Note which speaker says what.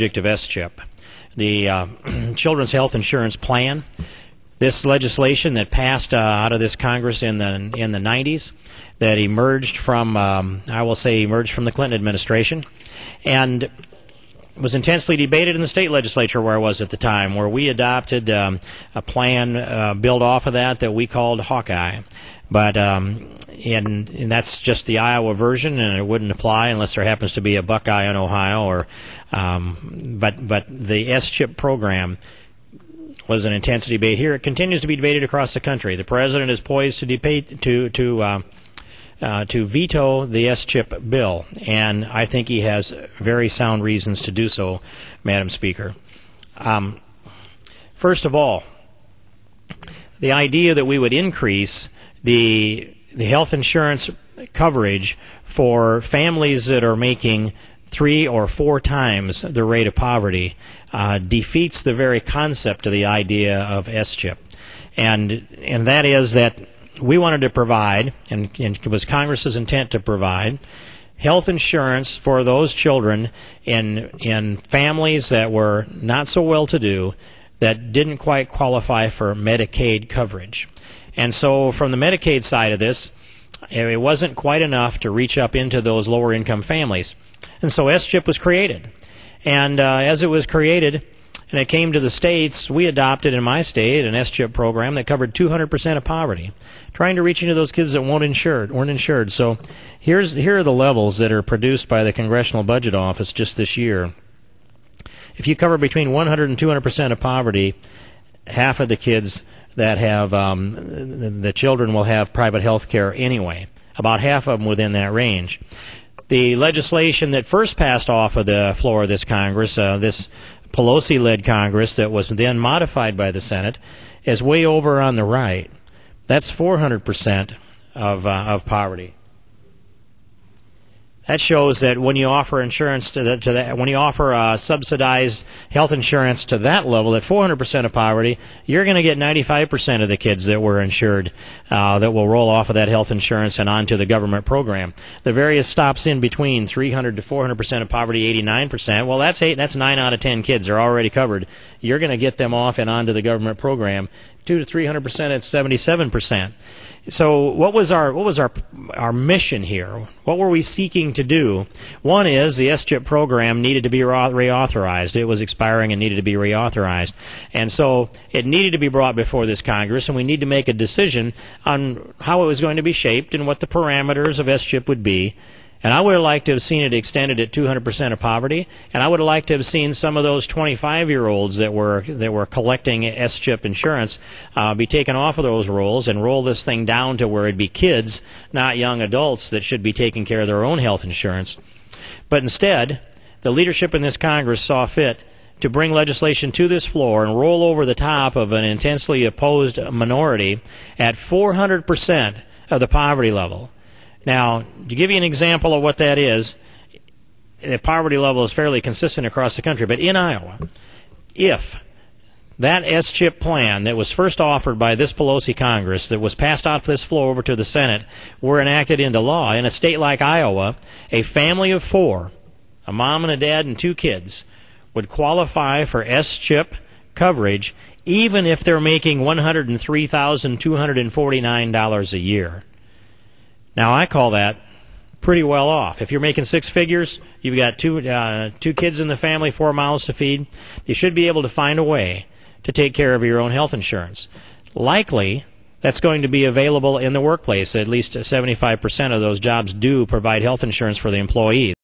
Speaker 1: of SCHIP, the Children's Health Insurance Plan. This legislation that passed out of this Congress in the 90s, that emerged from, I will say, emerged from the Clinton administration, and was intensely debated in the state legislature where I was at the time, where we adopted a plan built off of that we called Hawkeye. But and that's just the Iowa version, and it wouldn't apply unless there happens to be a Buckeye in Ohio. Or but the SCHIP program was an intense debate here. It continues to be debated across the country. The president is poised to debate to veto the SCHIP bill, and I think he has very sound reasons to do so, Madam Speaker. First of all, the idea that we would increase the health insurance coverage for families that are making 3 or 4 times the rate of poverty defeats the very concept of the idea of SCHIP, and that is that we wanted to provide, and it was Congress's intent to provide, health insurance for those children in families that were not so well-to-do, that didn't quite qualify for Medicaid coverage. And so from the Medicaid side of this, it wasn't quite enough to reach up into those lower-income families. And so SCHIP was created. And as it was created, and it came to the states, we adopted in my state an SCHIP program that covered 200% of poverty, trying to reach into those kids that weren't insured. So here are the levels that are produced by the Congressional Budget Office just this year. If you cover between 100 and 200% of poverty, half of the kids that have, the children will have private health care anyway, about half of them within that range. The legislation that first passed off of the floor of this Congress, this Pelosi-led Congress that was then modified by the Senate, is way over on the right. That's 400% of poverty. That shows that when you offer insurance to that, when you offer subsidized health insurance to that level, at 400% of poverty, you're going to get 95% of the kids that were insured that will roll off of that health insurance and onto the government program. The various stops in between, 300 to 400% of poverty, 89%. Well, that's 9 out of 10 kids are already covered. You're going to get them off and onto the government program. 200 to 300%, it's 77%. So what was our mission here? What were we seeking to do? One is the SCHIP program needed to be reauthorized. It was expiring and needed to be reauthorized. And so it needed to be brought before this Congress, and we need to make a decision on how it was going to be shaped and what the parameters of SCHIP would be. And I would have liked to have seen it extended at 200% of poverty, and I would have liked to have seen some of those 25-year-olds that were collecting SCHIP insurance be taken off of those rolls and roll this thing down to where it'd be kids, not young adults, that should be taking care of their own health insurance. But instead, the leadership in this Congress saw fit to bring legislation to this floor and roll over the top of an intensely opposed minority at 400% of the poverty level. Now, to give you an example of what that is, the poverty level is fairly consistent across the country, but in Iowa, if that SCHIP plan that was first offered by this Pelosi Congress, that was passed off this floor over to the Senate, were enacted into law, in a state like Iowa, a family of 4, a mom and a dad and 2 kids, would qualify for SCHIP coverage even if they're making $103,249 a year. Now, I call that pretty well off. If you're making 6 figures, you've got two kids in the family, 4 mouths to feed, you should be able to find a way to take care of your own health insurance. Likely, that's going to be available in the workplace. At least 75% of those jobs do provide health insurance for the employees.